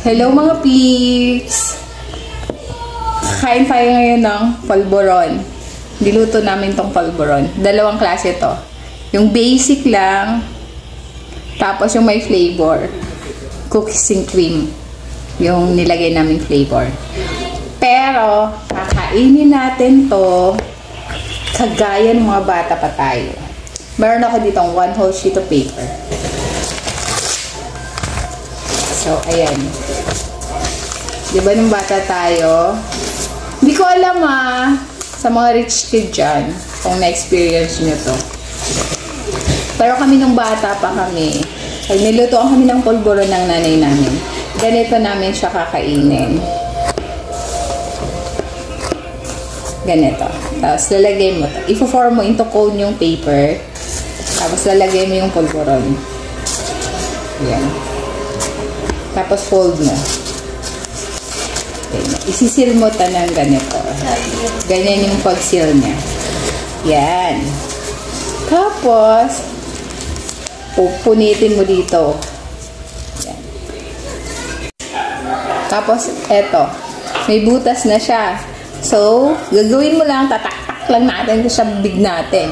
Hello mga peeps! Kain tayo ngayon ng polvoron. Niluto namin tong polvoron. Dalawang klase to. Yung basic lang, tapos yung may flavor. Cookies and cream. Yung nilagay namin flavor. Pero, kakainin natin to kagaya ng mga bata pa tayo. Meron ako ditong 1 whole sheet of paper. So, ayan. Diba nung bata tayo? Hindi ko alam sa mga rich kid dyan, kung na-experience nyo to. Pero kami nung bata pa kami, ay nilutoan kami ng polvoron ng nanay namin. Ganito namin siya kakainin. Ganito. Tapos lalagay mo to. Ifo-form mo into cone yung paper. Tapos lalagay mo yung polvoron. Ayan. Tapos fold mo. Okay. Isisil mo ta ng ganito. Ganyan yung pag-seal niya. Yan. Tapos, pupunitin mo dito. Yan. Tapos, eto. May butas na siya. So, gagawin mo lang, tatak-tak lang natin sa big natin.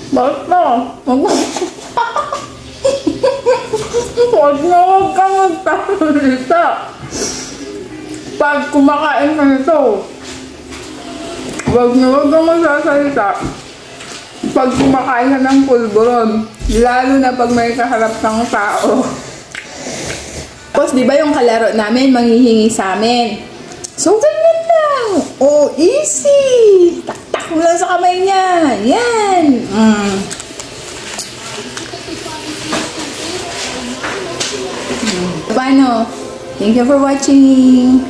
Bakit na? Huwag kang magsasalita. Pag kumakain ka nito, huwag kang magsasalita. Pag kumakain ka ng polvoron, lalo na pag may kaharap kang tao. Tapos, di ba yung kalaro namin, manghihingi sa amin? So, ganyan lang. Oh, easy. Tak-tak mo lang sa kamay niya. Yan. Paano? Thank you for watching.